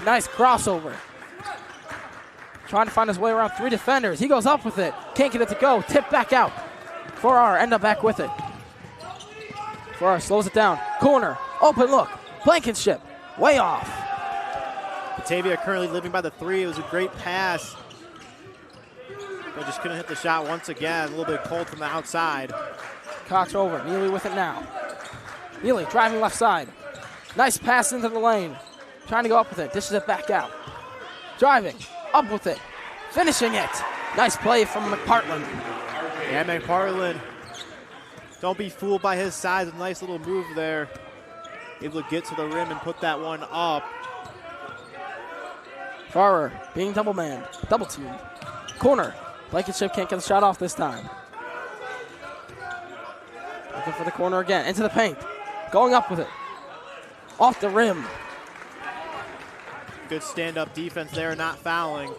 Nice crossover. Trying to find his way around 3 defenders. He goes up with it. Can't get it to go. Tip back out. Farrar end up back with it. Farrar slows it down. Corner. Open look. Blankenship. Way off. Batavia currently living by the 3. It was a great pass. But just couldn't hit the shot once again. A little bit cold from the outside. Cox over. Neely with it now. Neely driving left side. Nice pass into the lane. Trying to go up with it. Dishes it back out. Driving. Up with it. Finishing it. Nice play from McPartland. Yeah, McPartland. Don't be fooled by his size. A nice little move there. Able to get to the rim and put that one up. Farrar being double manned. Double teamed. Corner. Blankenship can't get the shot off this time. Looking for the corner again. Into the paint. Going up with it. Off the rim. Good stand-up defense there, not fouling.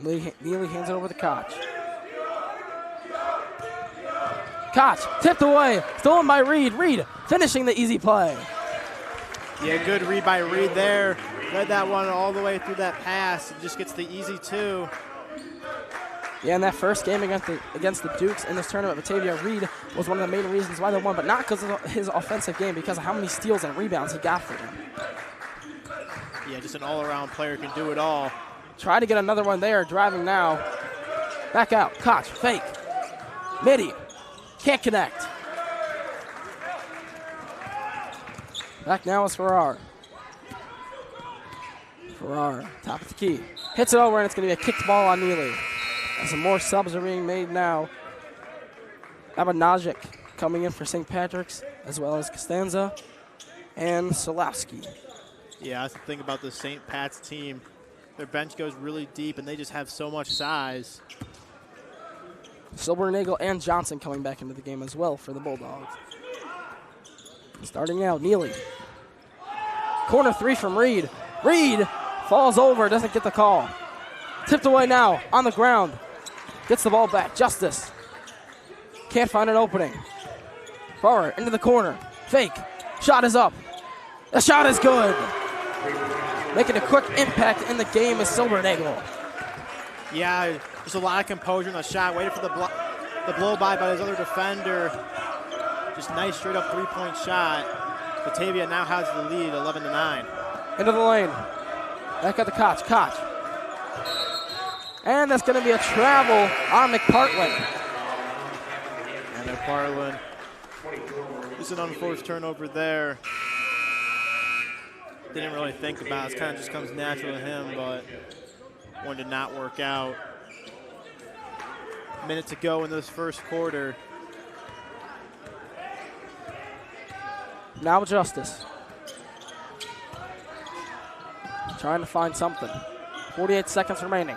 Neely hands it over to Koch. Koch tipped away. Stolen by Reed. Reed finishing the easy play. Yeah, good read by Reed there. Led that one all the way through that pass. Just gets the easy 2. Yeah, in that first game against the Dukes in this tournament, Batavia, Reed was one of the main reasons why they won, but not because of his offensive game, because of how many steals and rebounds he got for them. Yeah, just an all-around player, can do it all. Try to get another one there, driving now. Back out, Koch, fake. Midi, can't connect. Back now is Farrar. Farrar, top of the key. Hits it over, and it's going to be a kicked ball on Neely. And some more subs are being made now. Abanajic coming in for St. Patrick's, as well as Costanza and Solowski. Yeah, that's the thing about the St. Pat's team. Their bench goes really deep, and they just have so much size. Silbernagel and Johnson coming back into the game as well for the Bulldogs. Starting now, Neely. Corner 3 from Reed. Reed falls over, doesn't get the call. Tipped away now, on the ground. Gets the ball back, Justice. Can't find an opening. Forward, into the corner. Fake, shot is up. The shot is good. Making a quick impact in the game is Silbernagel. Yeah, just a lot of composure in the shot. Waited for the blow by his other defender. Just nice straight up 3-point shot. Batavia now has the lead, 11-9. Into the lane. Back at the Koch. Koch. And that's going to be a travel on McPartland. And McPartland. Just an unforced turnover there. Didn't really think about it. It kind of just comes natural to him, but one did not work out. Minute to go in this first quarter. Now Justice. Trying to find something. 48 seconds remaining.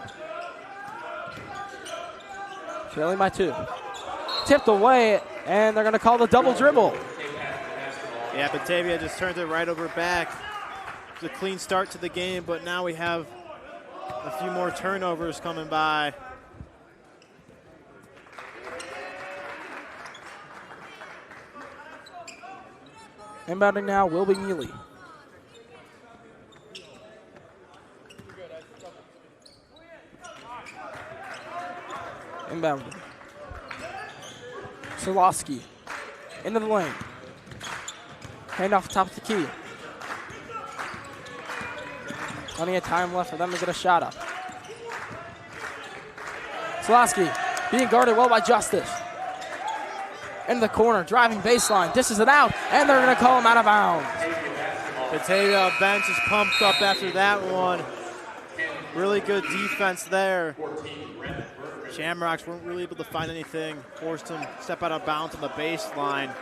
Trailing by 2. Tipped away, and they're going to call the double dribble. Yeah, Batavia just turns it right over back. It's a clean start to the game, but now we have a few more turnovers coming by. Inbounding now will be Neely. Inbounding. Solowski into the lane. Hand off the top of the key. Plenty of time left for them to get a shot up. Solowski being guarded well by Justice. In the corner, driving baseline, dishes it out, and they're going to call him out of bounds. Batavia bench is pumped up after that one. Really good defense there. Shamrocks weren't really able to find anything. Forced him to step out of bounds on the baseline.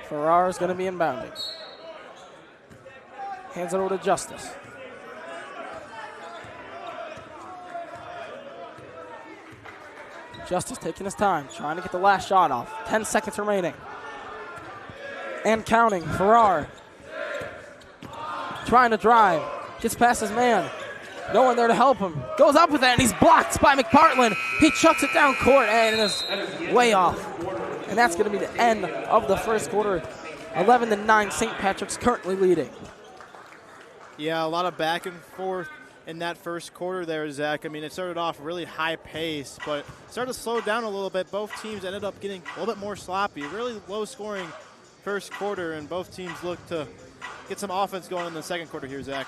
Farrar is going to be inbounding. Hands it over to Justice. Justice taking his time, trying to get the last shot off. 10 seconds remaining. And counting, Farrar. Trying to drive, gets past his man. No one there to help him. Goes up with it, and he's blocked by McPartland. He chucks it down court, and it is way off. And that's going to be the end of the first quarter. 11-9, St. Patrick's currently leading. Yeah, a lot of back and forth in that first quarter there, Zach. I mean, it started off really high pace, but started to slow down a little bit. Both teams ended up getting a little bit more sloppy. Really low scoring first quarter, and both teams looked to get some offense going in the second quarter here, Zach.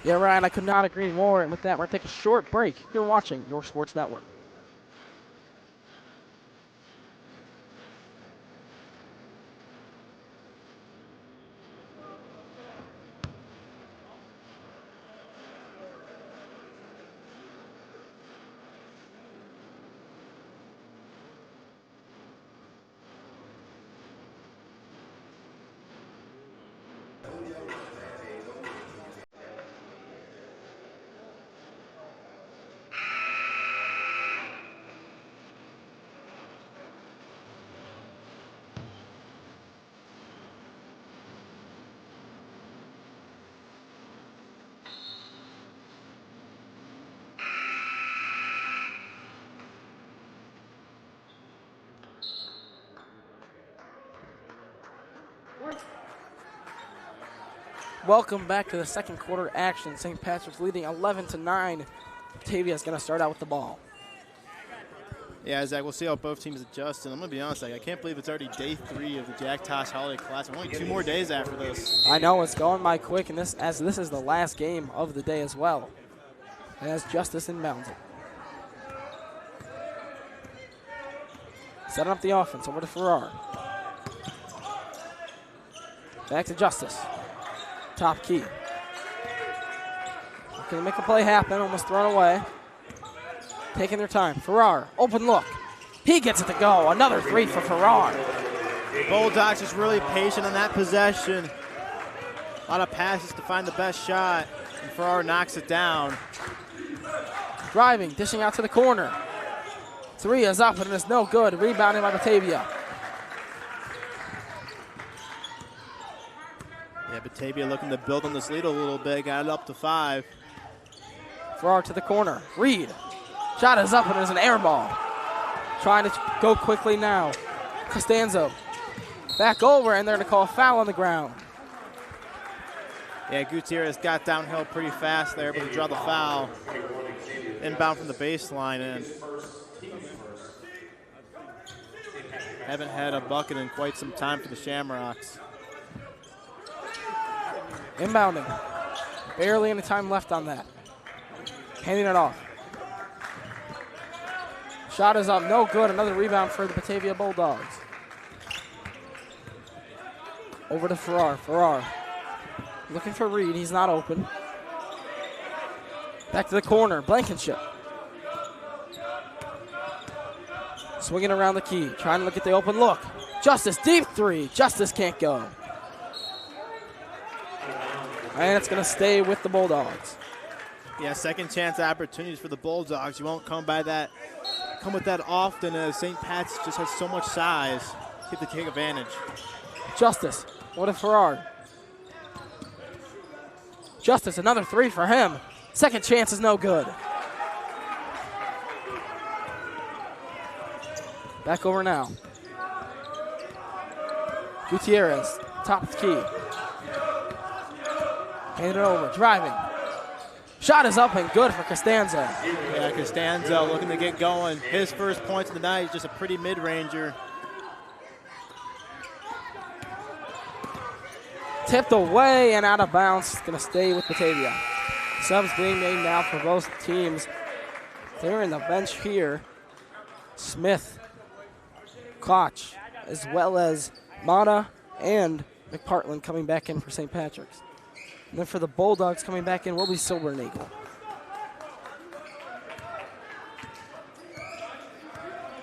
Yeah, Ryan, I could not agree more. And with that, we're going to take a short break. You're watching Your Sports Network. Welcome back to the second quarter action. St. Patrick's leading 11-9. Batavia is going to start out with the ball. Yeah, Zach, we'll see how both teams adjust. And I'm going to be honest, I can't believe it's already day 3 of the Jack Tosh Holiday Classic. Only 2 more days after this. I know, it's going by quick, and this is the last game of the day as well. And as Justice inbounds it. Setting up the offense over to Farrar. Back to Justice. Top key. Can they make a play happen? Almost thrown away. Taking their time. Farrar, open look. He gets it to go. Another 3 for Farrar. Bulldogs just really patient on that possession. A lot of passes to find the best shot. And Farrar knocks it down. Driving, dishing out to the corner. 3 is up and it's no good. Rebounding by Batavia. Yeah, Batavia looking to build on this lead a little bit. Got it up to 5. Farrar to the corner. Reed. Shot is up and there's an air ball. Trying to go quickly now. Costanzo. Back over and they're going to call a foul on the ground. Yeah, Gutierrez got downhill pretty fast there, able to draw the foul. Inbound from the baseline, and haven't had a bucket in quite some time for the Shamrocks. Inbounding. Barely any time left on that. Handing it off. Shot is up, no good. Another rebound for the Batavia Bulldogs. Over to Farrar. Farrar looking for Reed. He's not open. Back to the corner. Blankenship. Swinging around the key. Trying to look at the open look. Justice, deep 3. Justice can't go. And it's going to stay with the Bulldogs. Yeah, second chance opportunities for the Bulldogs. You won't come with that often, as St. Pat's just has so much size. Get to take advantage. Justice. What if Farrar? Justice, another 3 for him. Second chance is no good. Back over now. Gutierrez, top of the key. Hand it over, driving. Shot is up and good for Costanzo. Yeah, Costanzo looking to get going. His first points of the night, just a pretty mid-ranger. Tipped away and out of bounds. Going to stay with Batavia. Subs being made now for both teams. Clearing the bench here. Smith, Koch, as well as Mata and McPartland coming back in for St. Patrick's. And then for the Bulldogs coming back in will be Silver and Eagle.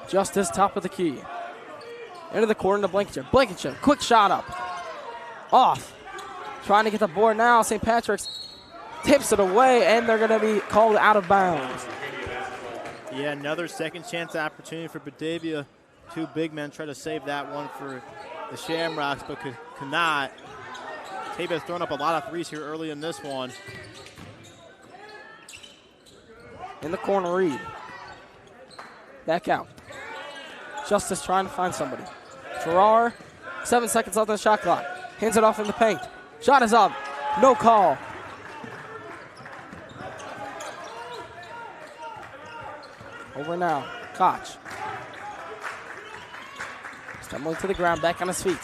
Justice, top of the key. Into the corner to Blankenship. Blankenship, quick shot up. Off. Trying to get the board now. St. Patrick's tips it away, and they're going to be called out of bounds. Yeah, another second chance opportunity for Batavia. 2 big men try to save that one for the Shamrocks, but could not. Batavia's thrown up a lot of 3s here early in this one. In the corner, Reed. Back out. Justice trying to find somebody. Farrar, 7 seconds left on the shot clock. Hands it off in the paint. Shot is up. No call. Over now. Koch. Stumbling to the ground, back on his feet.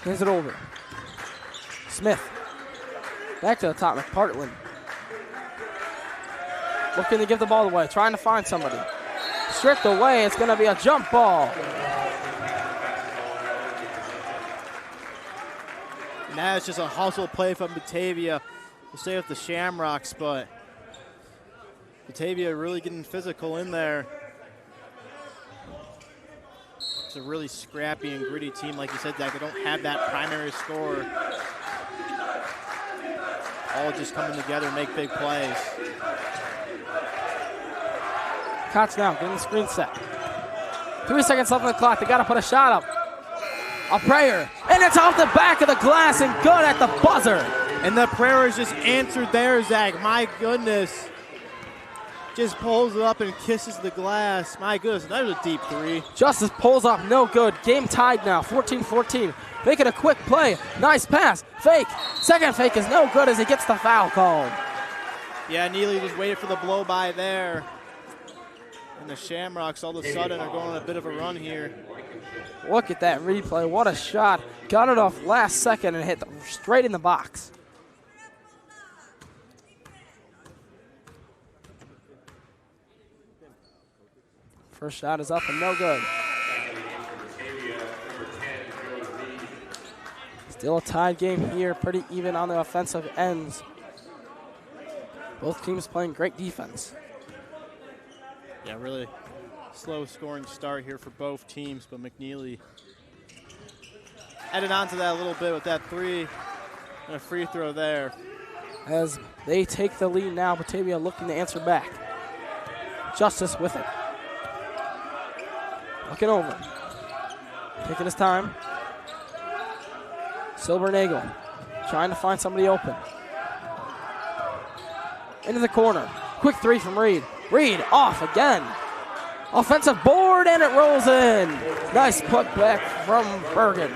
Hands it over. Smith. Back to the top, McPartland. Looking to give the ball away, trying to find somebody. Stripped away, it's going to be a jump ball. And that is just a hustle play from Batavia. We'll stay with the Shamrocks, but Batavia really getting physical in there. It's a really scrappy and gritty team, like you said, Zach. They don't have that primary scorer. All just coming together and make big plays. Koch now getting the screen set. 3 seconds left on the clock. They got to put a shot up. A prayer. And it's off the back of the glass and good at the buzzer. And the prayer is just answered there, Zach. My goodness. Just pulls it up and kisses the glass. My goodness, that was a deep three. Justice pulls up, no good. Game tied now, 14-14. Making a quick play. Nice pass. Fake. Second fake is no good as he gets the foul called. Yeah, Neely just waited for the blow by there. And the Shamrocks all of a sudden are going on a bit of a run here. Look at that replay. What a shot. Got it off last second and hit straight in the box. First shot is up and no good. Still a tied game here. Pretty even on the offensive ends. Both teams playing great defense. Yeah, really slow scoring start here for both teams, but McNeely added on to that a little bit with that three and a free throw there. As they take the lead now, Batavia looking to answer back. Justice with it. Looking over. Taking his time. Silbernagel trying to find somebody open. Into the corner. Quick three from Reed. Reed off again. Offensive board, and it rolls in. Nice putback from Bergen.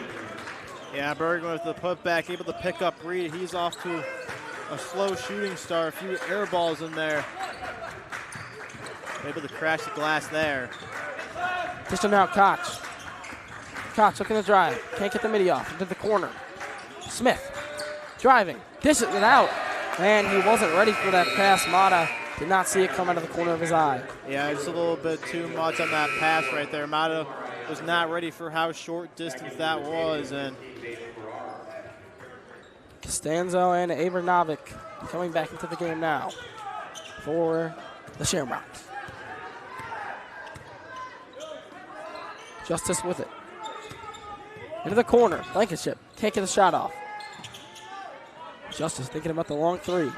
Yeah, Bergen with the putback, able to pick up Reed. He's off to a slow shooting start. A few air balls in there. Able to crash the glass there. Just now, Koch. Koch looking to drive. Can't get the midi off. Into the corner. Smith driving. Dishes it out. And he wasn't ready for that pass. Mata did not see it come out of the corner of his eye. Yeah, just a little bit too much on that pass right there. Mata was not ready for how short distance that was. And Costanzo and Avernovic coming back into the game now for the Shamrocks. Justice with it. Into the corner. Blankenship can't get the shot off. Justice thinking about the long three.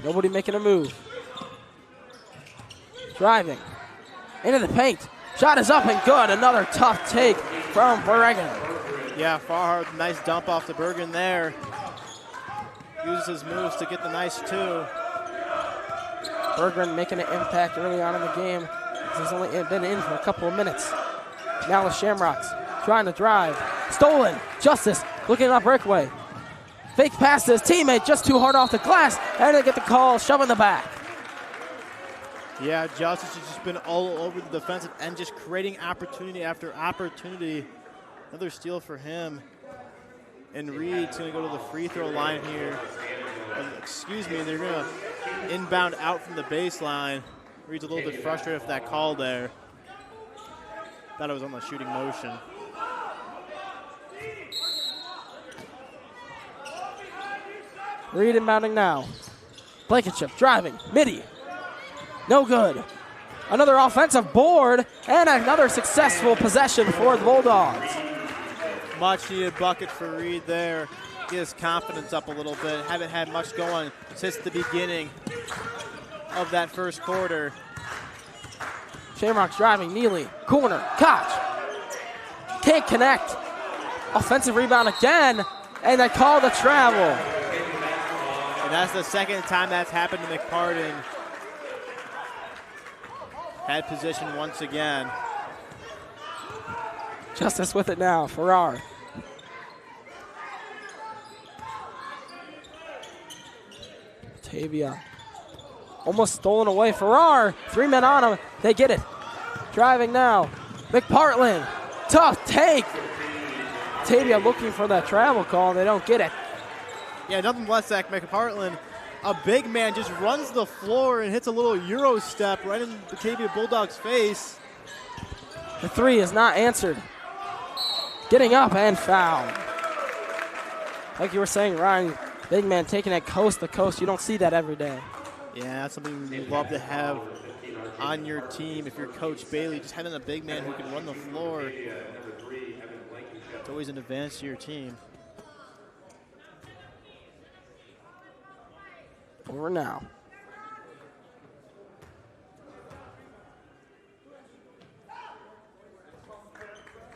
Nobody making a move. Driving. Into the paint. Shot is up and good. Another tough take from Bergen. Yeah, Farhard, nice dump off the Bergen there. Uses his moves to get the nice two. Bergen making an impact early on in the game. He's only been in for a couple of minutes. Now the Shamrocks trying to drive. Stolen. Justice looking up breakaway. Fake pass to his teammate, just too hard off the glass, and they get the call, shove in the back. Yeah, Justice has just been all over the defensive end, just creating opportunity after opportunity. Another steal for him. And Reed's going to go to the free throw line here. Excuse me, they're going to inbound out from the baseline. Reed's a little bit frustrated with that call there. Thought it was on the shooting motion. Reed inbounding now. Blankenship driving. Midi. No good. Another offensive board and another successful possession for the Bulldogs. Much needed bucket for Reed there. Get his confidence up a little bit. Haven't had much going since the beginning of that first quarter. Shamrocks driving. Neely. Corner. Koch. Can't connect. Offensive rebound again. And they call the travel. And that's the second time that's happened to McPartland. Had position once again. Justice with it now, Farrar. Batavia almost stolen away. Farrar, 3 men on him. They get it. Driving now. McPartland, tough take. Batavia looking for that travel call. They don't get it. Yeah, nothing less than McPartland. A big man just runs the floor and hits a little Euro step right in Batavia Bulldogs' face. The 3 is not answered. Getting up and fouled. Like you were saying, Ryan, big man taking it coast to coast. You don't see that every day. Yeah, that's something you love to have on your team. If you're Coach Bailey, just having a big man who can run the floor, it's always an advantage to your team. Over now.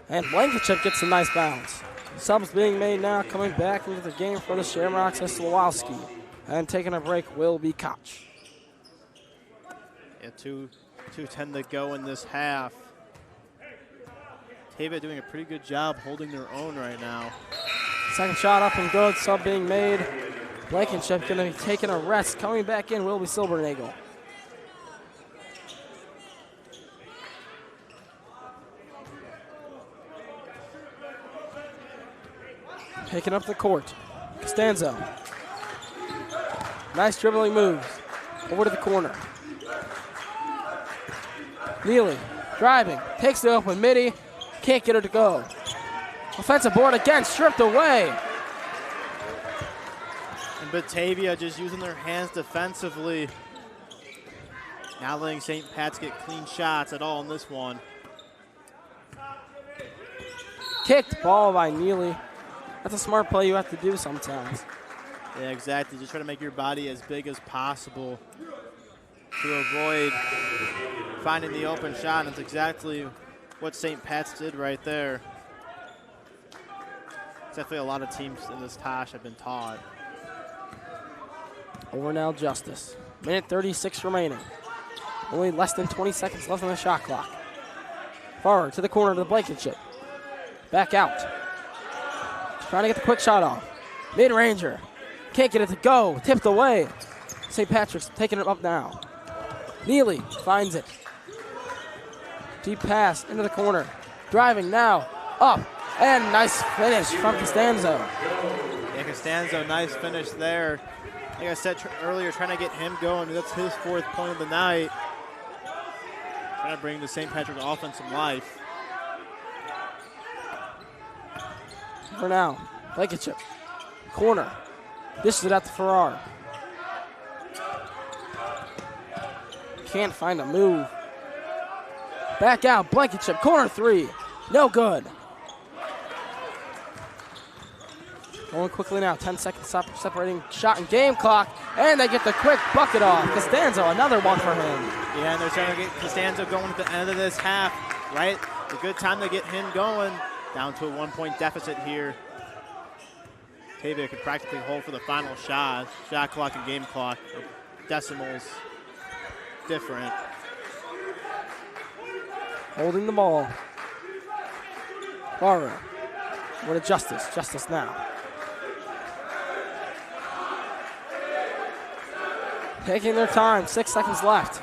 And Blankenship gets a nice bounce. Subs being made now, coming back into the game for the Shamrocks is Slawowski. And taking a break will be Koch. Yeah, 2:10 to go in this half. Batavia doing a pretty good job holding their own right now. Second shot up and good, sub being made. Blankenship going to be taking a rest. Coming back in will be Silbernagel. Picking up the court. Costanzo. Nice dribbling moves. Over to the corner. Neely driving. Takes the open midi. Can't get her to go. Offensive board again. Stripped away. And Batavia just using their hands defensively. Not letting St. Pat's get clean shots at all in this one. Kicked ball by Neely. That's a smart play you have to do sometimes. Yeah, exactly. Just try to make your body as big as possible to avoid finding the open shot. And it's exactly what St. Pat's did right there. It's definitely a lot of teams in this Tosh have been taught. Over now, Justice. Minute 36 remaining. Only less than 20 seconds left on the shot clock. Forward to the corner to the Blankenship. Back out. Trying to get the quick shot off. Mid-ranger. Can't get it to go. Tipped away. St. Patrick's taking it up now. Neely finds it. Deep pass into the corner. Driving now. Up. And nice finish from Costanzo. Yeah, Costanzo, nice finish there. Like I said earlier, trying to get him going. That's his 4th point of the night. Trying to bring the St. Patrick offense some life. For now, Blankenship. Corner. Dishes it out to Farrar. Can't find a move. Back out, Blankenship. Corner 3. No good. Going quickly now. 10 seconds separating shot and game clock. And they get the quick bucket off. Costanzo, another one for him. Yeah, and they're trying to get Costanzo going at the end of this half, right? A good time to get him going. Down to a 1-point deficit here. Batavia could practically hold for the final shot. Shot clock and game clock are decimals different. Holding the ball. Barrow. What a Justice. Justice now. Taking their time. 6 seconds left.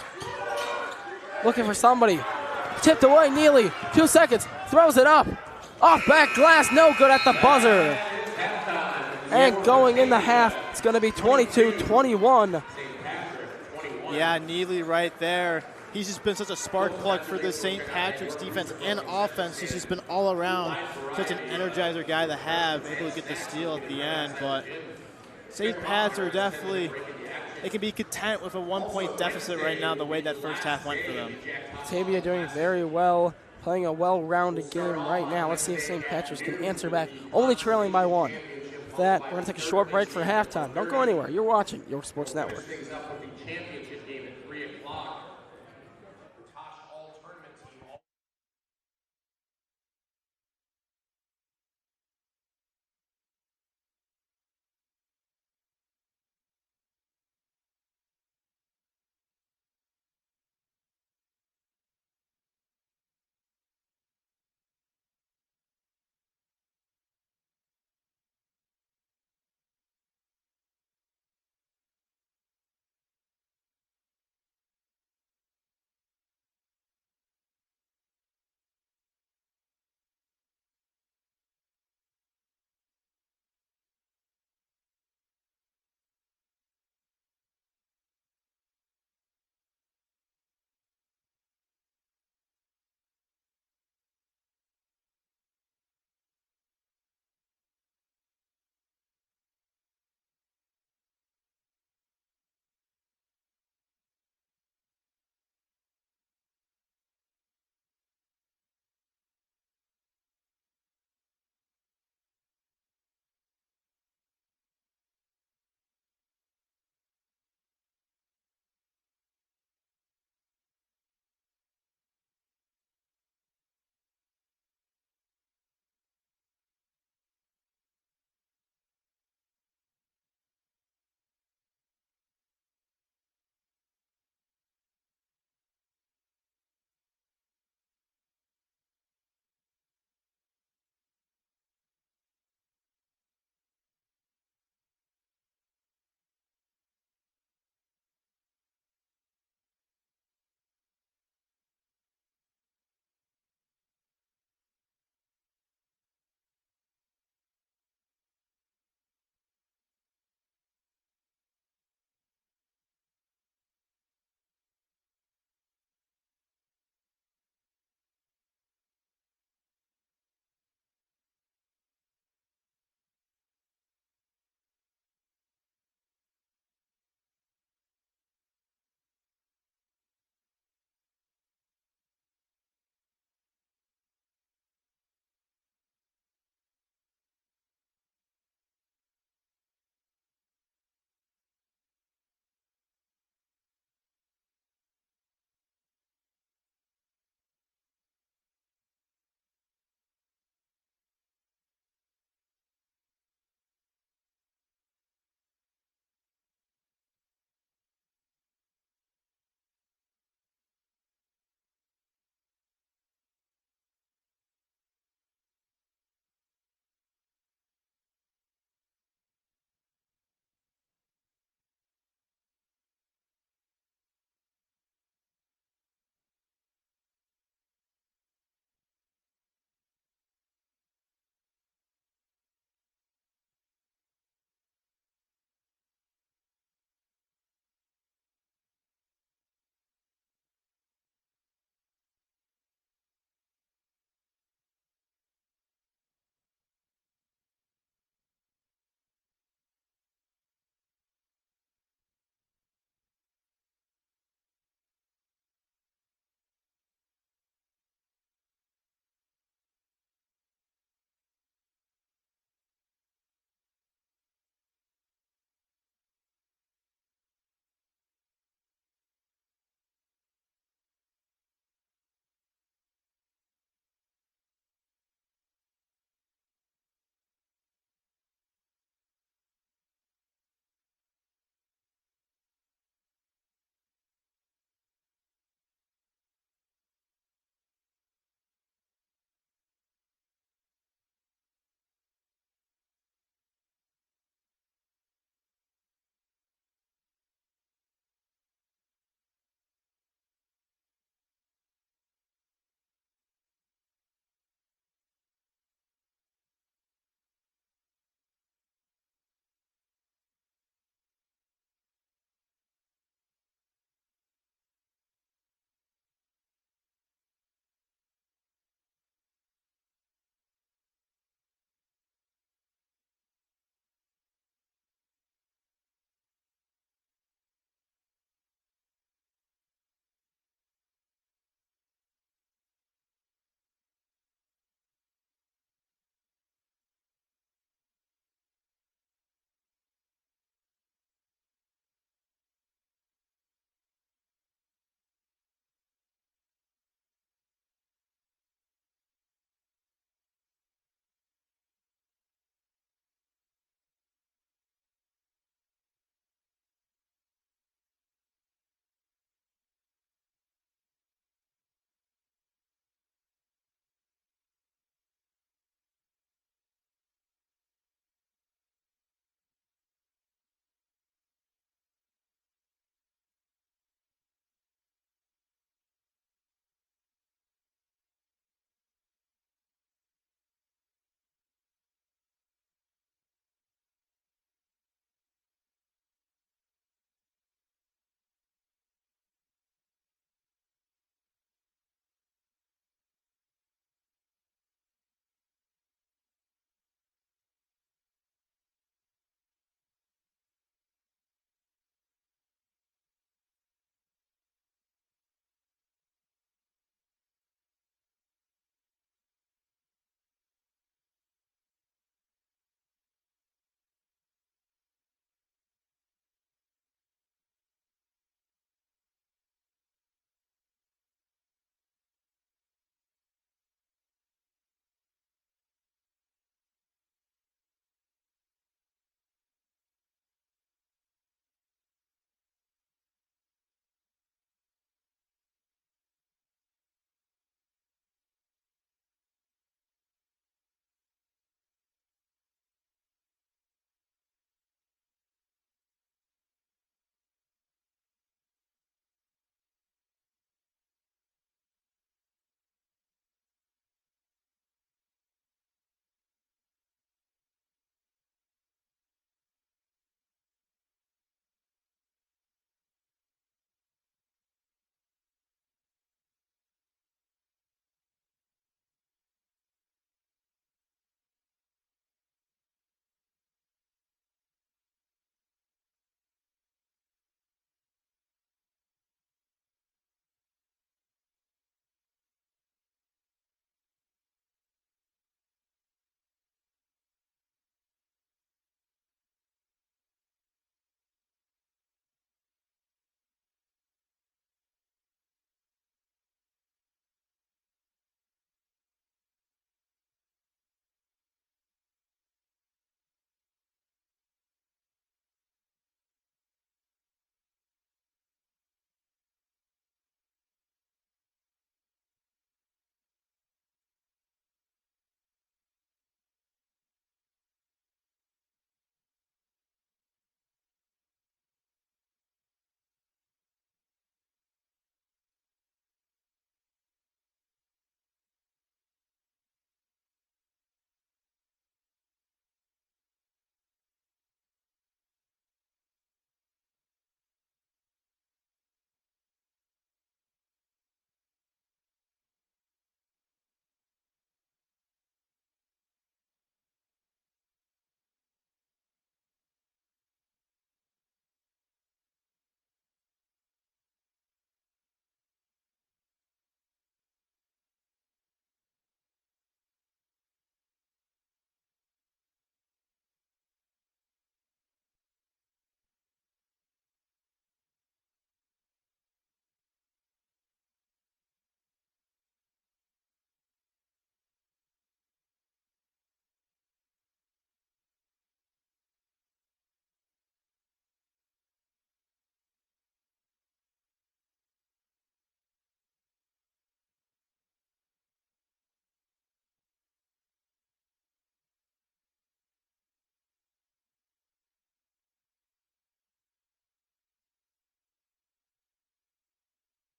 Looking for somebody. Tipped away. Neely. 2 seconds. Throws it up. Off back glass. No good at the buzzer. And going in the half, it's going to be 22-21. Yeah, Neely right there. He's just been such a spark plug for the St. Patrick's defense and offense. He's just been all around such an energizer guy to have, able to get the steal at the end. But St. Pat's are definitely, they can be content with a 1-point deficit right now the way that first half went for them. Batavia doing very well, playing a well-rounded game right now. Let's see if St. Patrick's can answer back, only trailing by 1. With that, we're going to take a short break for halftime. Don't go anywhere. You're watching York Sports Network.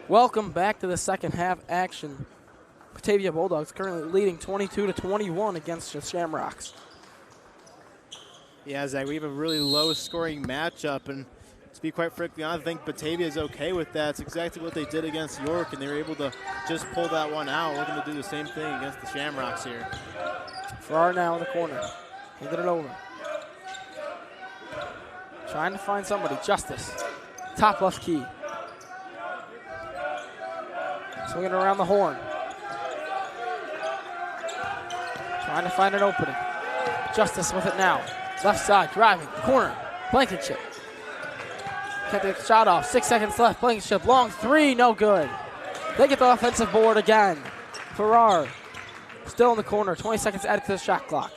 Welcome back to the second half action. Batavia Bulldogs currently leading 22-21 against the Shamrocks. Yeah, Zach, we have a really low-scoring matchup, and to be quite frankly, I think Batavia is okay with that. It's exactly what they did against York, and they were able to just pull that one out. Looking to do the same thing against the Shamrocks here. Farrar now in the corner. Handed it over. Trying to find somebody. Justice. Top left key. Swinging around the horn. Trying to find an opening. Justice with it now. Left side, driving, corner. Blankenship. Can't take the shot off. 6 seconds left. Blankenship, long three, no good. They get the offensive board again. Farrar still in the corner. 20 seconds added to the shot clock.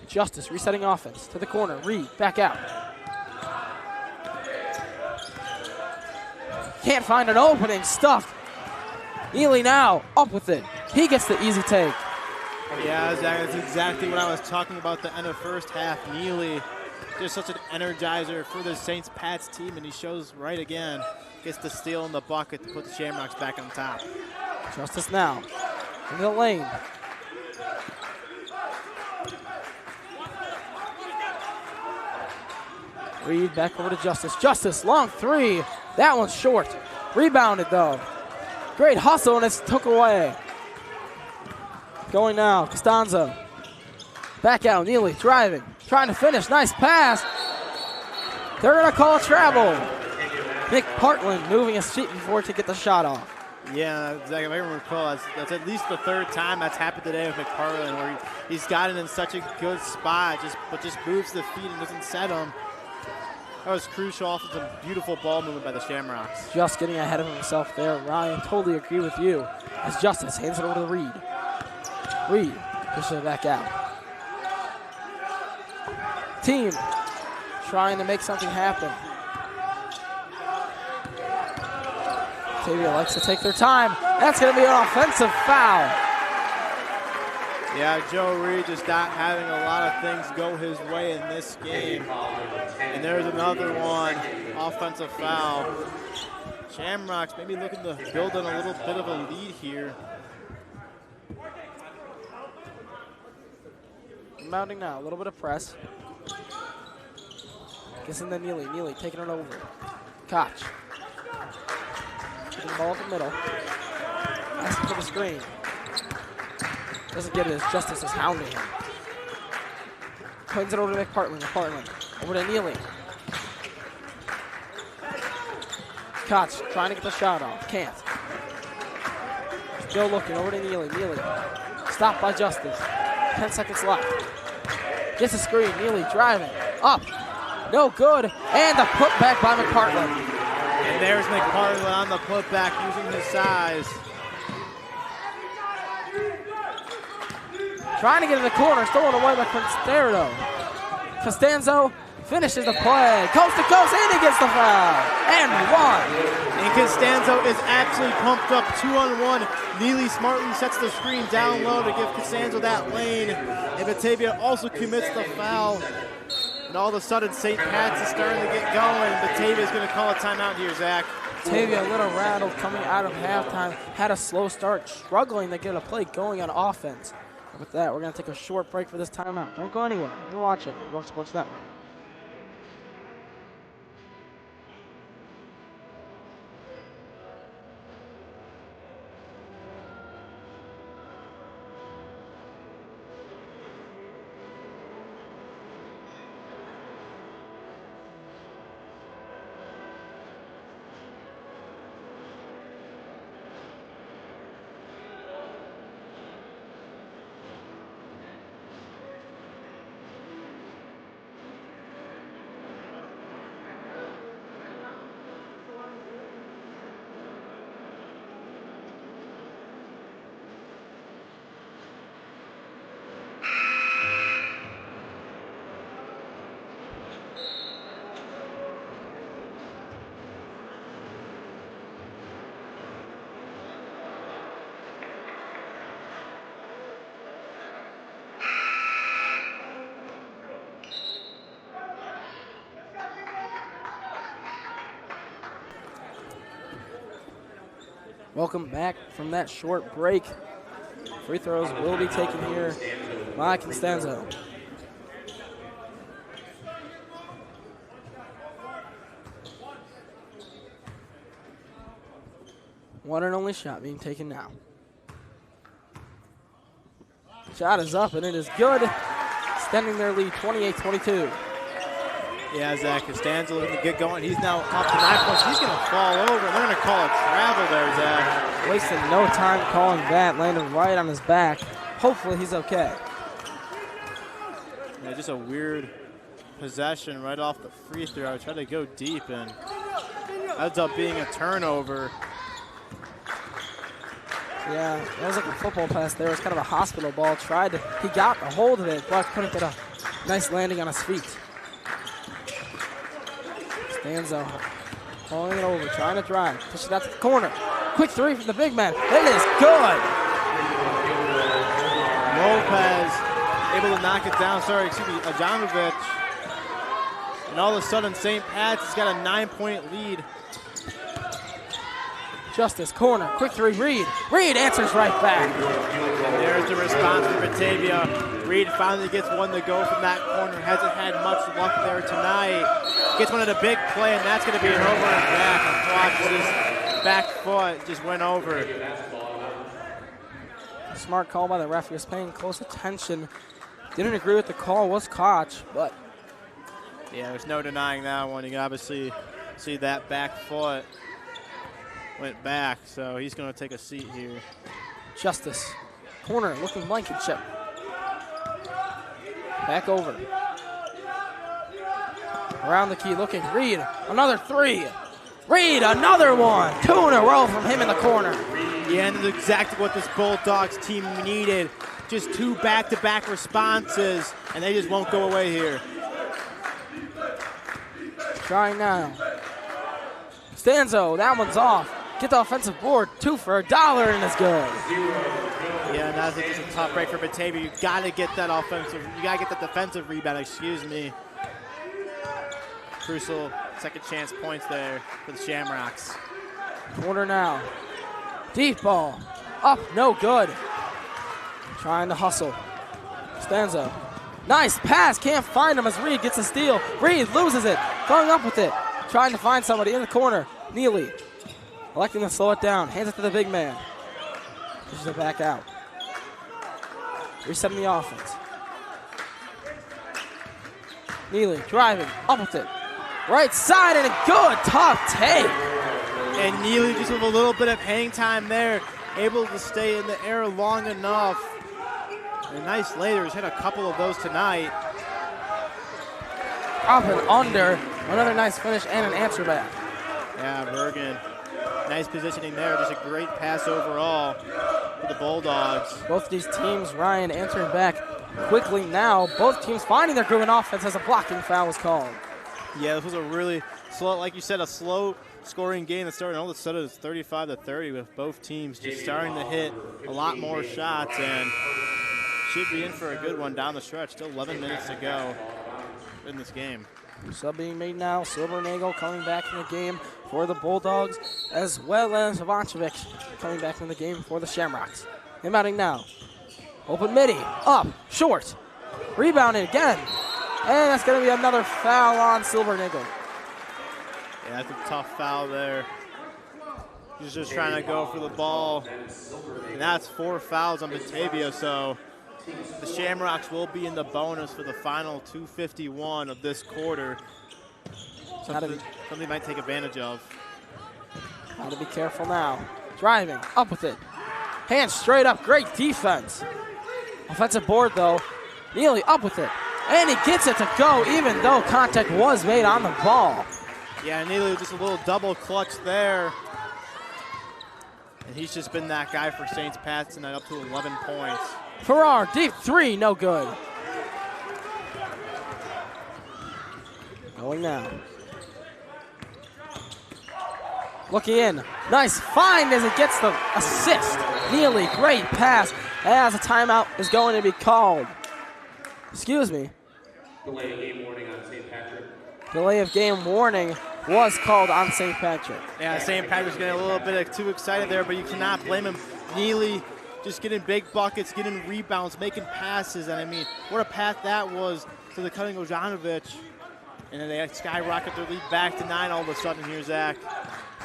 Justice resetting offense to the corner. Reed back out. Can't find an opening. Stuffed. Neely now up with it. He gets the easy take. Yeah, Zach, that's exactly what I was talking about at the end of first half. Neely, just such an energizer for the Saints Pats team, and he shows right again. Gets the steal in the bucket to put the Shamrocks back on top. Justice now into the lane. Reed back over to Justice. Justice, long three. That one's short. Rebounded though. Great hustle, and it's took away. Going now, Costanzo. Back out, Neely driving, trying to finish. Nice pass. They're gonna call a travel. Nick Partland moving his feet before to get the shot off. Yeah, Zach, if I can recall, that's at least the third time that's happened today with McParland, where he's gotten in such a good spot, but just moves the feet and doesn't set them. That was crucial off of some beautiful ball movement by the Shamrocks. Just getting ahead of himself there. Ryan, totally agree with you. As Justice hands it over to Reed. Reed pushes it back out. Team trying to make something happen. Batavia likes to take their time. That's going to be an offensive foul. Yeah, Joe Reed just not having a lot of things go his way in this game. And there's another one, offensive foul. Shamrocks maybe looking to build on a little bit of a lead here. Mounting now, a little bit of press. Guessing the Neely. Neely taking it over. Koch. Getting the ball up the middle. Asking for the screen. Doesn't get it as Justice is hounding him. Twins it over to McPartland. McPartland over to Neely. Koch trying to get the shot off. Can't. Still looking over to Neely. Neely. Stopped by Justice. 10 seconds left. Gets a screen. Neely driving. Up. No good. And the putback by McPartland. And there's McPartland on the putback using his size. Trying to get in the corner. Stolen away by Constanzo. Costanzo finishes the play. Coast to coast. And he gets the foul. And one. And Costanzo is absolutely pumped up 2-on-1. Neely smartly sets the screen down low to give Costanzo that lane. And Batavia also commits the foul. And all of a sudden, St. Pat's is starting to get going. Batavia is going to call a timeout here, Zach. Batavia a little rattled coming out of halftime. Had a slow start, struggling to get a play going on offense. And with that, we're going to take a short break for this timeout. Don't go anywhere. You're watching Rock Sports Network. Welcome back from that short break. Free throws will be taken here by Costanzo. One and only shot being taken now. Shot is up and it is good. Extending their lead 28-22. Yeah, Zach, Costanzo looking to get going. He's now up to 9 points. He's going to fall over. They're going to call a travel there, Zach. Wasting no time calling that. Landed right on his back. Hopefully he's okay. Yeah, just a weird possession right off the free throw. I tried to go deep and ends up being a turnover. Yeah, that was like a football pass there. It was kind of a hospital ball. He got a hold of it, but couldn't get a nice landing on his feet. Costanzo pulling it over, trying to drive. Push it out to the corner. Quick three from the big man. It is good. Lopez able to knock it down. Ajamovic. And all of a sudden, St. Pat's has got a 9-point lead. Justice, corner, quick three, Reed. Reed answers right back. And there's the response from Batavia. Reed finally gets one to go from that corner. Hasn't had much luck there tonight. Gets one at a big play, and that's going to be an over and back. And his back foot just went over. Smart call by the ref. He was paying close attention. Didn't agree with the call, was Koch, but. Yeah, there's no denying that one. You can obviously see that back foot went back, so he's going to take a seat here. Justice, corner, looking Blankenship. Back over. Around the key, looking Reed, another three. Reed, another one. 2 in a row from him in the corner. Yeah, and that's exactly what this Bulldogs team needed. Just 2 back-to-back responses, and they just won't go away here. Trying now. Stanzo, that one's off. Get the offensive board, 2 for $1, and it's good. Yeah, and that's just a tough break for Batavia. You gotta get that defensive rebound, excuse me. Crucial second chance points there for the Shamrocks. Corner now. Deep ball. Up, no good. Trying to hustle. Stanzo. Nice pass, can't find him as Reed gets a steal. Reed loses it, going up with it. Trying to find somebody in the corner. Neely. Electing to slow it down. Hands it to the big man. Pushes it back out. Resetting the offense. Neely driving. Up with it. Right side and a good tough take. And Neely just with a little bit of hang time there. Able to stay in the air long enough. And nice later. He's had a couple of those tonight. Up and under. Another nice finish and an answer back. Yeah, Bergen. Nice positioning there. Just a great pass overall for the Bulldogs. Both these teams, Ryan, answering back quickly now. Both teams finding their groove in offense as a blocking foul was called. Yeah, this was a really slow, like you said, a slow scoring game that started. All of a sudden it's 35-30 with both teams just starting to hit a lot more shots and should be in for a good one down the stretch. Still 11 minutes to go in this game. Sub being made now. Silvernagel coming back in the game for the Bulldogs, as well as Ivancevic coming back in the game for the Shamrocks. Inbounding now. Open midi. Up. Short. Rebounded again. And that's going to be another foul on Silvernagel. Yeah, that's a tough foul there. He's just trying to go for the ball. And that's 4 fouls on Batavia, so the Shamrocks will be in the bonus for the final 2:51 of this quarter. Something they might take advantage of. Got to be careful now. Driving, up with it. Hands straight up, great defense. Offensive board though. Neely up with it. And he gets it to go even though contact was made on the ball. Yeah, Neely just a little double clutch there. And he's just been that guy for St. Pat's tonight, up to 11 points. Farrar, deep three, no good. Going now. Looking in. Nice find as it gets the assist. Neely, great pass as a timeout is going to be called. Excuse me. Delay of game warning on St. Patrick. Delay of game warning was called on St. Patrick. Yeah, St. Patrick's getting a little bit too excited there, but you cannot blame him. Neely just getting big buckets, getting rebounds, making passes, and I mean, what a pass that was to the cutting Ojanovic. And then they skyrocket their lead back to 9 all of a sudden here, Zach.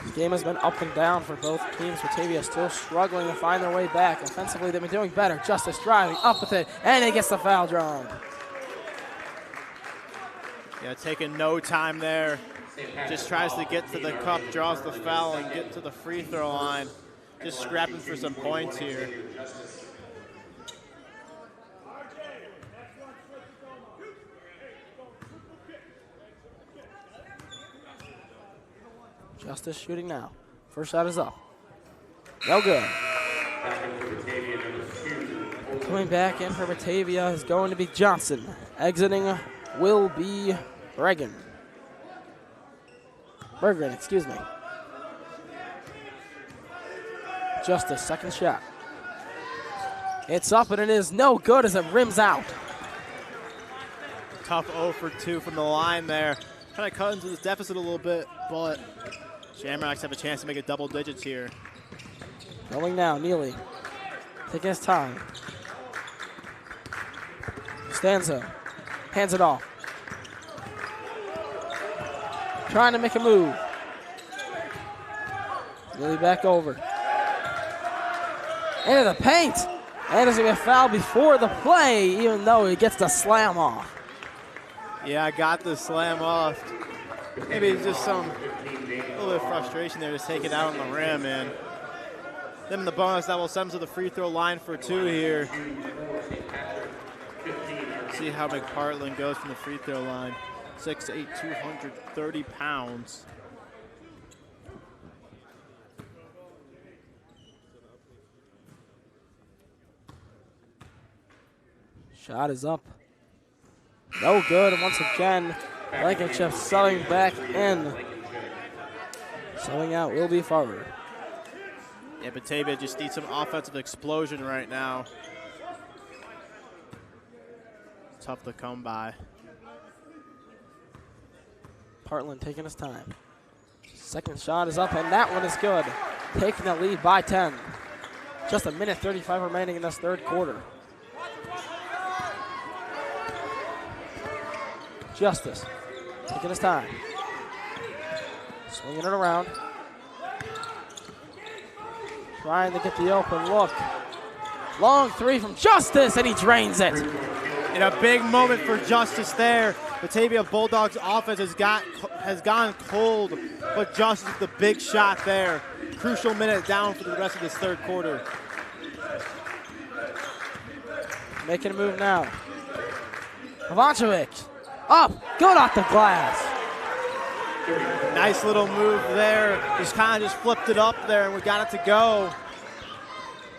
The game has been up and down for both teams. Batavia still struggling to find their way back. Offensively, they've been doing better. Justice driving up with it, and he gets the foul drawn. Yeah, taking no time there. Just tries to get to the cup, draws the foul, and get to the free throw line. Just scrapping for some points here. Justice shooting now. First shot is up. No good. Coming back in for Batavia is going to be Johnson. Exiting will be Bergen, excuse me. Justice, second shot. It's up and it is no good as it rims out. Tough 0 for 2 from the line there. Trying to cut into this deficit a little bit, but Shamrocks have a chance to make it double digits here. Going now, Neely. Taking his time. Stanzo. Hands it off. Trying to make a move. Neely back over. Into the paint. And there's going to be a foul before the play, even though he gets the slam off. Yeah, I got the slam off. Maybe it's just a little bit of frustration there, just take it out on the rim, and then in the bonus, that will send them to the free throw line for 2 here. See how McPartland goes from the free throw line. 6'8", 230 pounds. Shot is up. No good, and once again, Blankenship subbing back in. Subbing out will be forward. Yeah, Batavia just needs some offensive explosion right now. Tough to come by. Partland taking his time. Second shot is up, and that one is good. Taking the lead by 10. Just a minute 35 remaining in this third quarter. Justice taking his time. Swinging it around. Trying to get the open look. Long three from Justice, and he drains it. And a big moment for Justice there. Batavia Bulldogs offense has gone cold, but Justice with the big shot there. Crucial minute down for the rest of this third quarter. Making a move now. Kovacevic up, good off the glass. Nice little move there. Just kind of just flipped it up there, and we got it to go.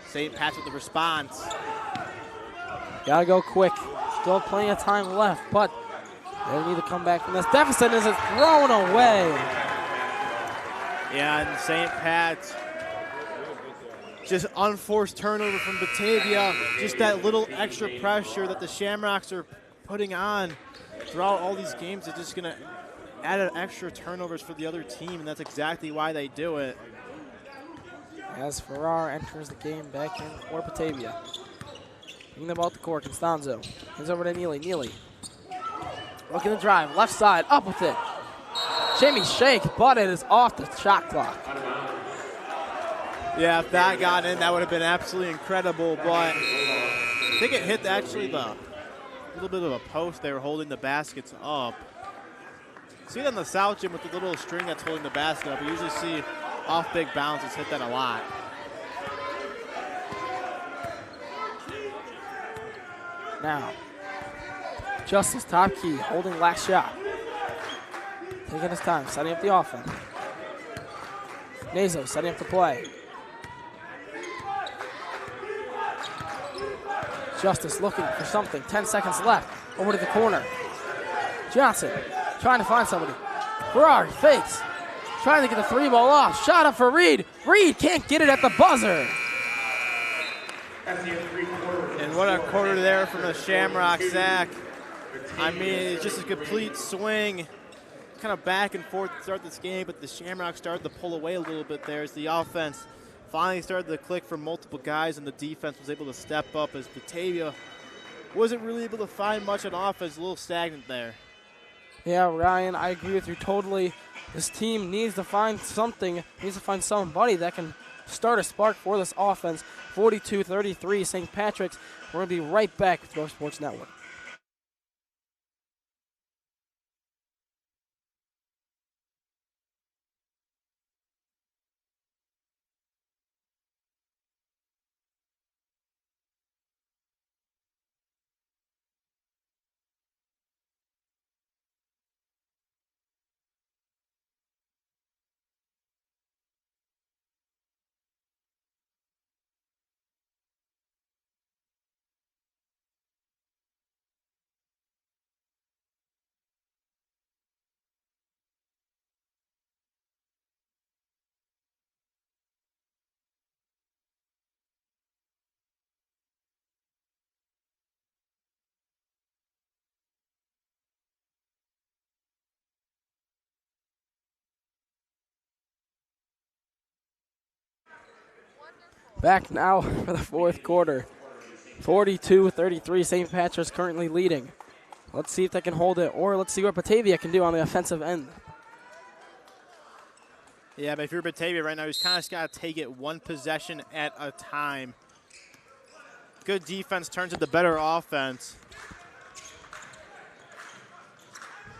St. Pat's with the response. Gotta go quick. Still plenty of time left, but they need to come back from this deficit as it's thrown away. Yeah, and St. Pat's, just unforced turnover from Batavia. Just that little extra pressure that the Shamrocks are putting on throughout all these games is just gonna add an extra turnovers for the other team, and that's exactly why they do it. As Farrar enters the game back in for Batavia. Bring them out the court, Constanzo. Hands over to Neely. Neely looking to drive, left side, up with it. Jamie shake, but it is off the shot clock. Yeah, if that got in, that would have been absolutely incredible, but I think it hit actually the little bit of a post. They were holding the baskets up. See it on the South Gym with the little string that's holding the basket up. We usually see off big bounce, it's hit that a lot. Now, Justice top key, holding last shot. Taking his time, setting up the offense. Nazo setting up the play. Justice looking for something, 10 seconds left. Over to the corner. Johnson trying to find somebody. Farrar fakes. Trying to get the three ball off. Shot up for Reed. Reed can't get it at the buzzer. And what a quarter there from the Shamrock, Zach. I mean, it's just a complete swing. kind of back and forth to start this game, but the Shamrocks started to pull away a little bit there as the offense finally started to click for multiple guys, and the defense was able to step up as Batavia wasn't really able to find much on offense, a little stagnant there. Yeah, Ryan, I agree with you totally. This team needs to find something, needs to find somebody that can start a spark for this offense. 42-33, St. Patrick's. We're going to be right back with Your Sports Network. Back now for the fourth quarter. 42-33, St. Patrick's currently leading. Let's see if they can hold it, or let's see what Batavia can do on the offensive end. Yeah, but if you're Batavia right now, you just kind of got to take it one possession at a time. Good defense turns into better offense.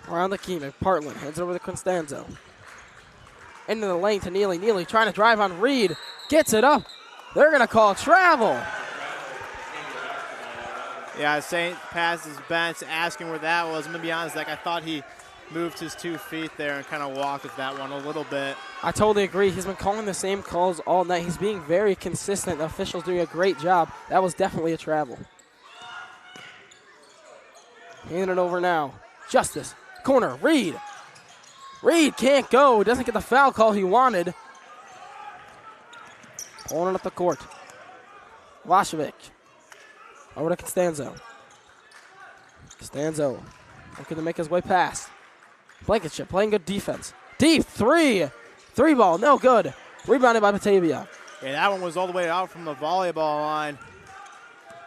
Around the key, McPartland heads over to Constanzo. Into the lane to Neely. Neely trying to drive on Reed. Gets it up. They're going to call travel. Yeah, St. Pat's bench asking where that was. I'm going to be honest, I thought he moved his 2 feet there and kind of walked with that one a little bit. I totally agree. He's been calling the same calls all night. He's being very consistent. The officials doing a great job. That was definitely a travel. Handing it over now. Justice. Corner. Reed. Reed can't go. Doesn't get the foul call he wanted. Pulling it up the court. Vlahovic. Over to Costanzo. Costanzo looking to make his way past. Blankenship playing good defense. Deep three. Three ball, no good. Rebounded by Batavia. Yeah, that one was all the way out from the volleyball line.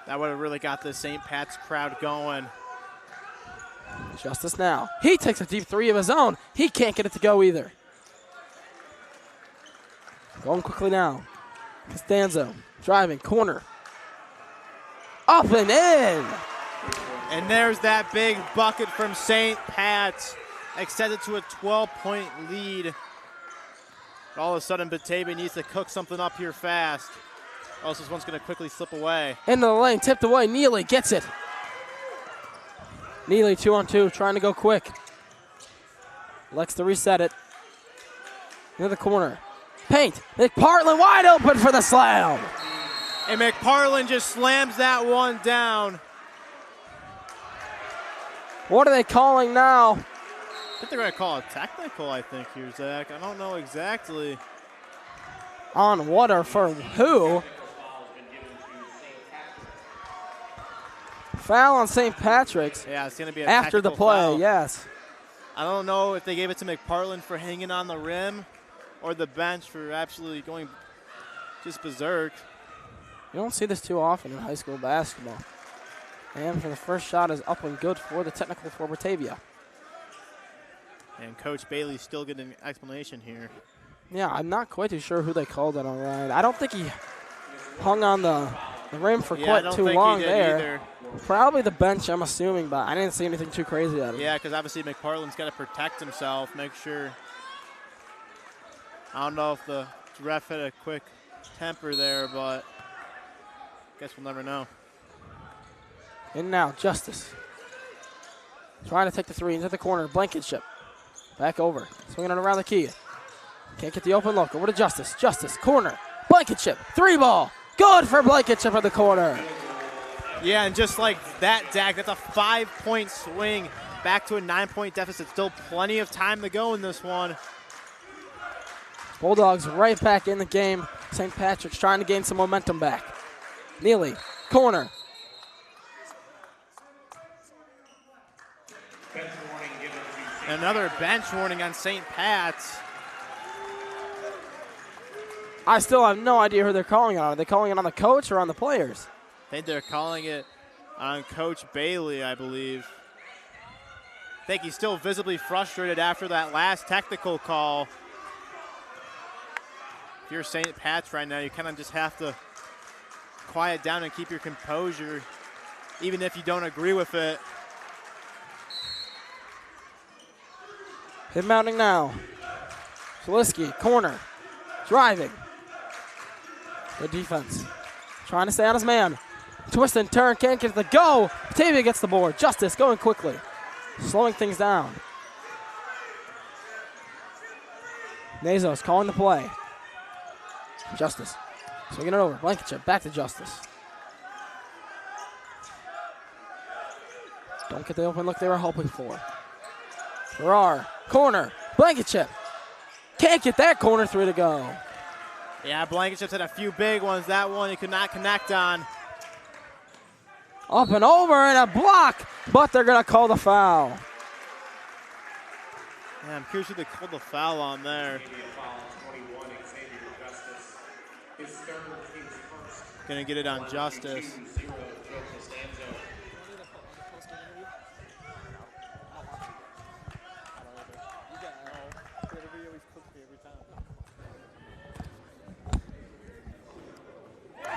That would have really got the St. Pat's crowd going. Justice now. He takes a deep three of his own. He can't get it to go either. Going quickly now. Costanzo driving, corner. Up and in. And there's that big bucket from St. Pat's. Extended to a 12-point lead. But all of a sudden, Batavia needs to cook something up here fast. Else this one's going to quickly slip away. Into the lane, tipped away. Neely gets it. Neely 2-on-2, trying to go quick. Likes to reset it. Into the corner. Paint. McPartland wide open for the slam. And McPartland just slams that one down. What are they calling now? I think they're going to call it technical, I think, here, Zach. I don't know exactly. On what or for who? Foul on St. Patrick's. Yeah, it's going to be a after the play, foul. yes. I don't know if they gave it to McPartland for hanging on the rim or the bench for absolutely going just berserk. You don't see this too often in high school basketball. And for the first shot is up and good for the technical for Batavia. And Coach Bailey still getting an explanation here. Yeah, I'm not quite too sure who they called it on Ryan. I don't think he hung on the rim for quite too long there. Either. Probably the bench, I'm assuming, but I didn't see anything too crazy out of it. Yeah, because obviously McPartland's got to protect himself, make sure. I don't know if the ref had a quick temper there, but guess we'll never know. And now, Justice. Trying to take the three into the corner. Blankenship. Back over. Swinging it around the key. Can't get the open look. Over to Justice. Justice, corner. Blankenship. Three ball. Good for Blankenship in the corner. Yeah, and just like that, Dak, that's a 5-point swing. Back to a 9-point deficit. Still plenty of time to go in this one. Bulldogs right back in the game. St. Patrick's trying to gain some momentum back. Neely, corner. Another bench warning on St. Pat's. I still have no idea who they're calling on. Are they calling it on the coach or on the players? I think they're calling it on Coach Bailey, I believe. I think he's still visibly frustrated after that last technical call. If you're St. Pat's right now, you kind of just have to quiet down and keep your composure, even if you don't agree with it. Inbounding now. Zaliski, corner, driving. Good defense. Trying to stay on his man. Twist and turn, can't get the go. Batavia gets the board. Justice going quickly. Slowing things down. Nazos calling the play. Justice. Swinging it over. Blankenship back to Justice. Don't get the open look they were hoping for. Farrar. Corner. Blankenship. Can't get that corner three to go. Yeah, Blankenship's had a few big ones. That one he could not connect on. Up and over and a block, but they're going to call the foul. Yeah, I'm curious who they called the foul on there. Gonna get it on Justice.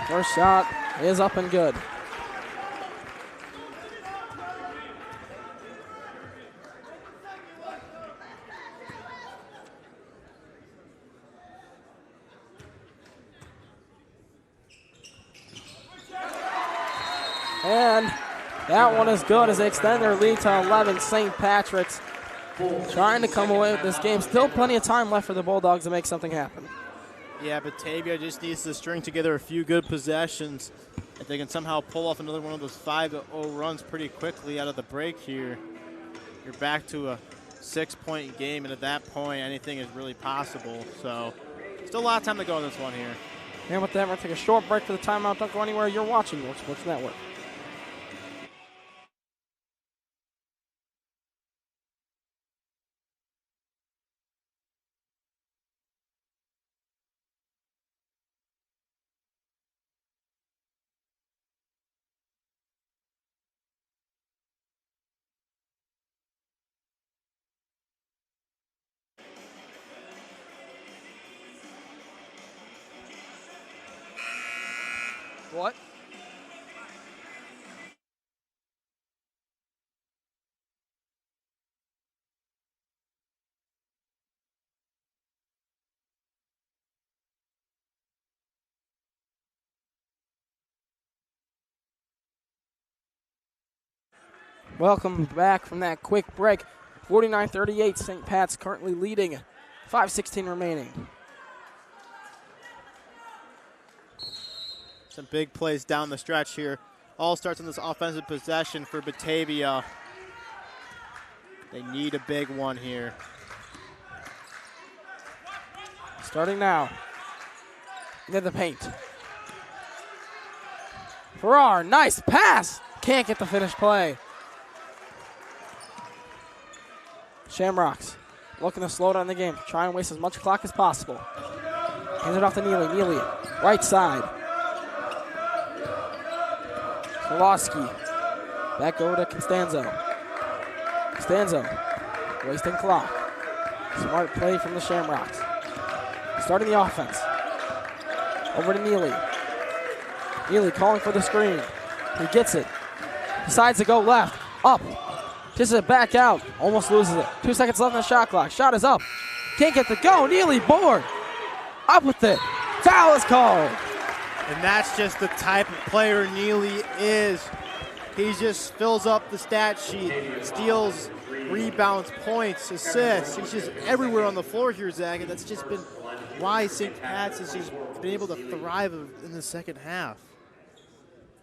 First shot is up and good. And that one is good as they extend their lead to 11. St. Patrick's trying to come away with this game. Still plenty of time left for the Bulldogs to make something happen. Yeah, Batavia just needs to string together a few good possessions. If they can somehow pull off another one of those 5-0 runs pretty quickly out of the break here, you're back to a 6-point game, and at that point, anything is really possible. So, still a lot of time to go in this one here. And with that, we're going to take a short break for the timeout. Don't go anywhere. You're watching York Sports Network. What? Welcome back from that quick break. 49-38, St. Pat's currently leading. 5:16 remaining. Some big plays down the stretch here. All starts on this offensive possession for Batavia. They need a big one here. Starting now. Into the paint. Farrar, nice pass. Can't get the finish play. Shamrocks looking to slow down the game. Try and waste as much clock as possible. Hands it off to Neely. Neely, right side. Kowalski. Back over to Costanzo. Costanzo. Wasting clock. Smart play from the Shamrocks. Starting the offense. Over to Neely. Neely calling for the screen. He gets it. Decides to go left. Up. Kisses it back out. Almost loses it. 2 seconds left on the shot clock. Shot is up. Can't get the go. Neely board. Up with it. Foul is called. And that's just the type of player Neely is. He just fills up the stat sheet, steals, rebounds, points, assists. He's just everywhere on the floor here, Zach, and that's just been why St. Pat's has just been able to thrive in the second half.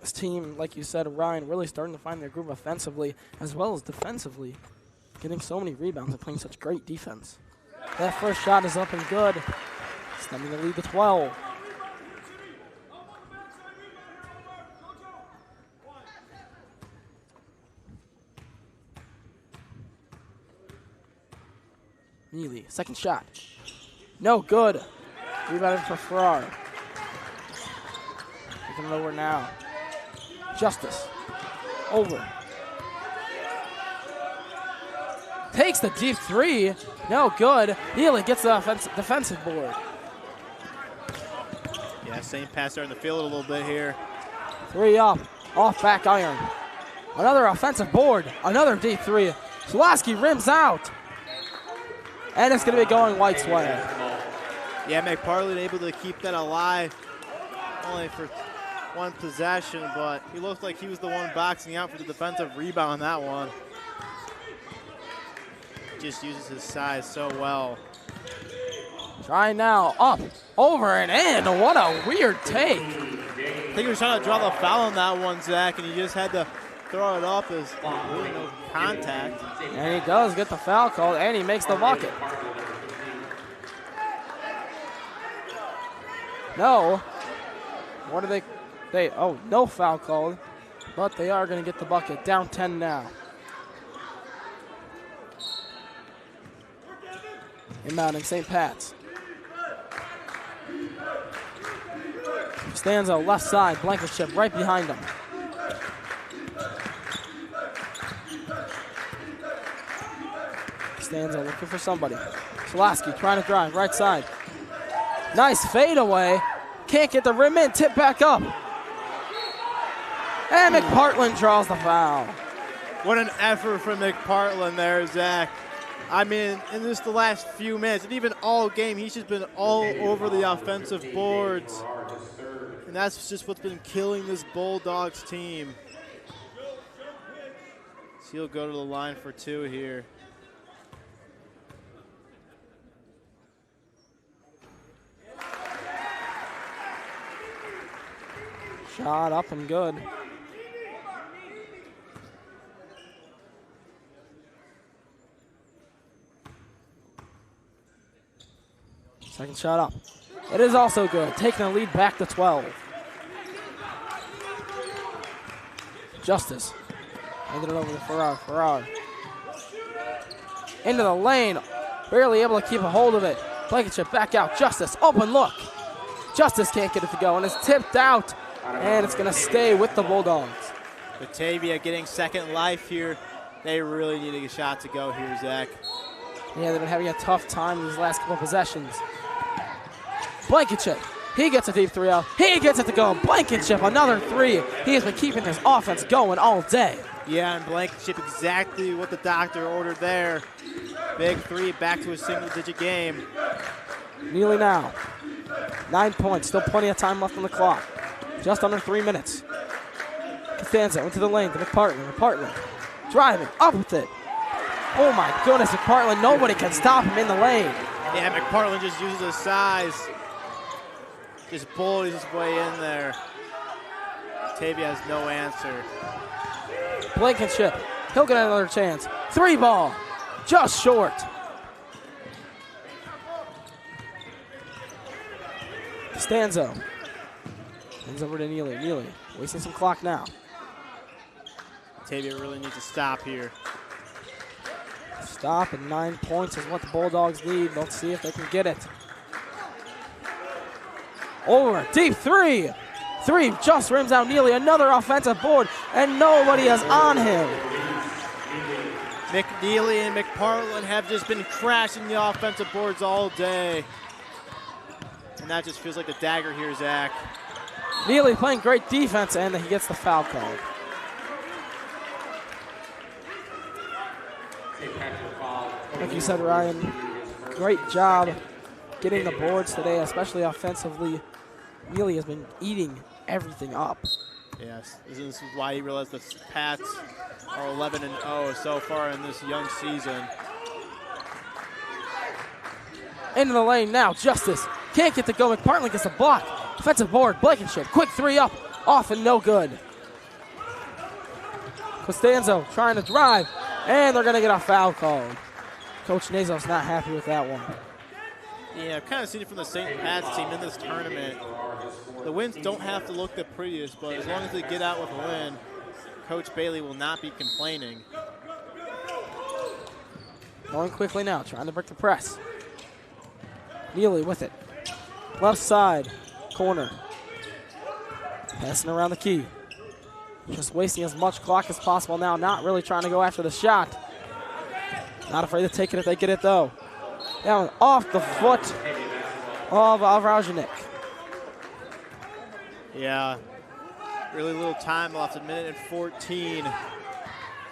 This team, like you said, Ryan, really starting to find their groove offensively as well as defensively. Getting so many rebounds and playing such great defense. That first shot is up and good. Extending the lead to 12. Neely, second shot. No good. Rebounded for Farrar. Taking it over now. Justice. Over. Takes the deep three. No good. Neely gets the defensive board. Yeah, same pass there in the field a little bit here. 3 up. Off back iron. Another offensive board. Another deep three. Swaski rims out. And it's going to be going White's way. Yeah, McPartland able to keep that alive only for one possession, but he looked like he was the one boxing out for the defensive rebound on that one. Just uses his size so well. Trying now. Up, over, and in. What a weird take. I think he was trying to draw the foul on that one, Zach, and he just had to throw it up as really no contact. And he does get the foul called, and he makes the bucket. No. What are they? Oh, no foul called, but they are going to get the bucket. Down 10 now. Inbounding St. Pat's. Costanzo left side, Blankenship right behind him. Costanzo looking for somebody. Solaski trying to drive, right side. Nice fadeaway. Can't get the rim in, tip back up. And McPartland draws the foul. What an effort from McPartland there, Zach. I mean, in just the last few minutes, and even all game, he's just been all over the offensive boards. And that's just what's been killing this Bulldogs team. So he'll go to the line for 2 here. Shot up and good. Second shot up. It is also good, taking the lead back to 12. Justice. Handed it over to Farrar. Farrar. Into the lane. Barely able to keep a hold of it. Blankenship back out. Justice. Open look. Justice can't get it to go, and it's tipped out. And it's going to stay with the Bulldogs. Batavia getting second life here. They really need a shot to go here, Zach. Yeah, they've been having a tough time these last couple possessions. Blankenship. He gets a deep three out. He gets it to go. Blankenship, another three. He has been keeping his offense going all day. Yeah, and Blankenship exactly what the doctor ordered there. Big three, back to a single-digit game. Neely now. 9 points, still plenty of time left on the clock. Just under 3 minutes. Costanzo into the lane to McPartland. McPartland driving, up with it. Oh my goodness, McPartland, nobody can stop him in the lane. Yeah, McPartland just uses his size. Just bullies his way in there. Batavia has no answer. Blankenship, he'll get another chance. 3 ball, just short. Costanzo. Hands over to Neely. Neely wasting some clock now. Batavia really needs to stop here. Stop, and 9 points is what the Bulldogs need. Let's see if they can get it. Over, deep three. 3 just rims out Neely. Another offensive board, and nobody is on him. McNeely and McPartland have just been crashing the offensive boards all day. And that just feels like a dagger here, Zach. Neely playing great defense, and he gets the foul called. Like you said, Ryan, great job getting the boards today, especially offensively. Neely has been eating everything up. Yes, this is why he realized the Pats are 11-0 so far in this young season. Into the lane now, Justice. Can't get to go. McPartland gets a block. Defensive board, Blankenship. Quick 3 up, off and no good. Costanzo trying to drive, and they're going to get a foul called. Coach Nazo's not happy with that one. Yeah, I've kind of seen it from the St. Pat's team in this tournament. The wins don't have to look the prettiest, but as long as they get out with a win, Coach Bailey will not be complaining. Going quickly now, trying to break the press. Neely with it. Left side, corner. Passing around the key. Just wasting as much clock as possible now, not really trying to go after the shot. Not afraid to take it if they get it, though. Down off the foot of Alvarajnik. Yeah, really little time left, 1:14.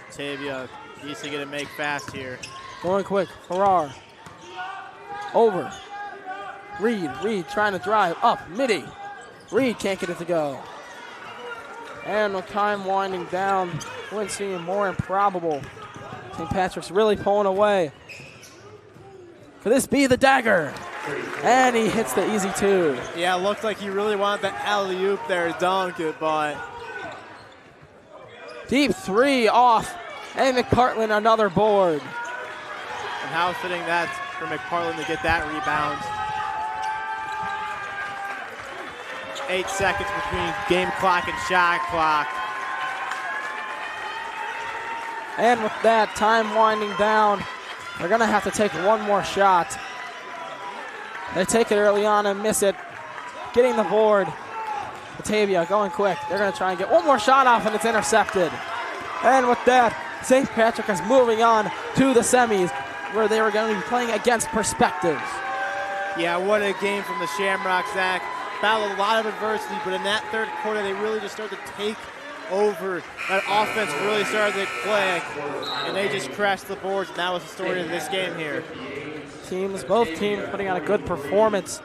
Batavia needs to get a make fast here. Going quick, Farrar. Over. Reed trying to drive up, midi. Reed can't get it to go. And with time winding down, wouldn't seem more improbable. St. Patrick's really pulling away. Could this be the dagger? And he hits the easy two. Yeah, it looked like he really wanted the alley-oop there to dunk it, but. Deep three off, and McPartland another board. And how fitting that's for McPartland to get that rebound. 8 seconds between game clock and shot clock. And with that, time winding down, they're going to have to take one more shot. They take it early on and miss it. Getting the board. Batavia going quick. They're going to try and get one more shot off, and it's intercepted. And with that, St. Patrick is moving on to the semis, where they were going to be playing against Perspectives. Yeah, what a game from the Shamrocks, Zach. Battled a lot of adversity, but in that third quarter, they really just started to take over. That offense really started to click, and they just crashed the boards, and that was the story of this game here. Both teams putting on a good performance,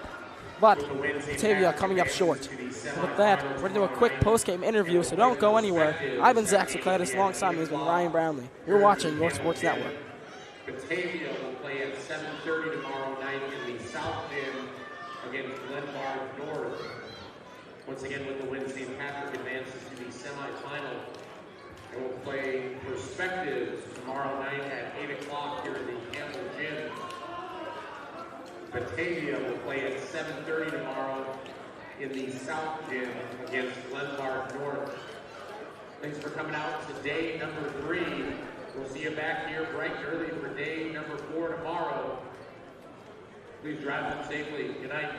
but Batavia coming up short. And with that, we're going to do a quick post-game interview, so don't go anywhere. I've been Zach Silkaitis, alongside me has been Ryan Brownlee. You're watching Your Sports Network. Batavia will play at 7:30 tomorrow night in the South End against Glenbard North. Once again, with the win, St. Patrick advances to the semifinal. They will play Perspectives tomorrow night at 8 o'clock here in the Campbell Gym. Batavia will play at 7:30 tomorrow in the South Gym against Glenbard North. Thanks for coming out to day number 3. We'll see you back here bright and early for day number 4 tomorrow. Please drive home safely. Good night.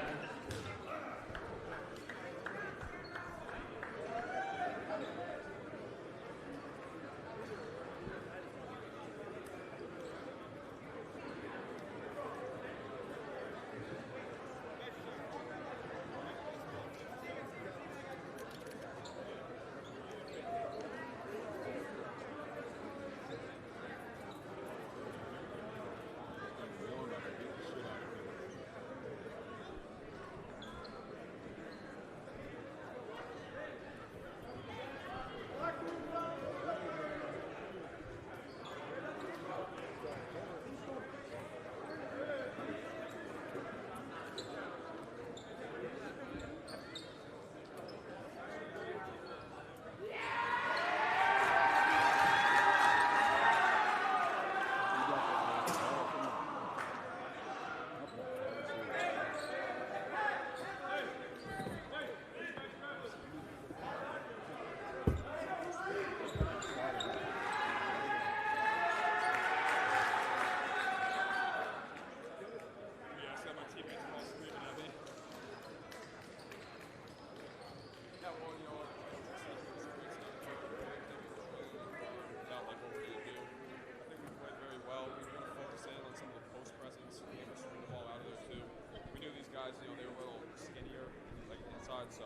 So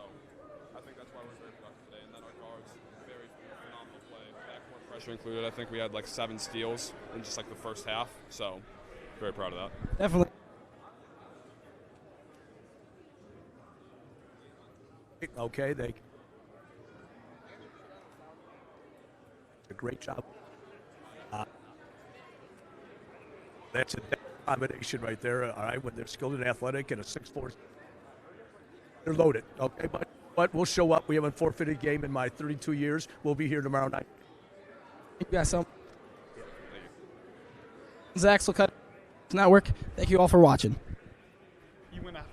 I think that's why we're very productive today, and then our guards, very phenomenal play. Backcourt pressure included. I think we had like 7 steals in just like the first half, so very proud of that. Definitely. Okay, they a great job. That's a combination right there. All right, when they're skilled and athletic and a 6'4", they're loaded. Okay, but we'll show up. We haven't forfeited a game in my 32 years. We'll be here tomorrow night. You got some. Zach Silkaitis Network. Thank you all for watching. You went out.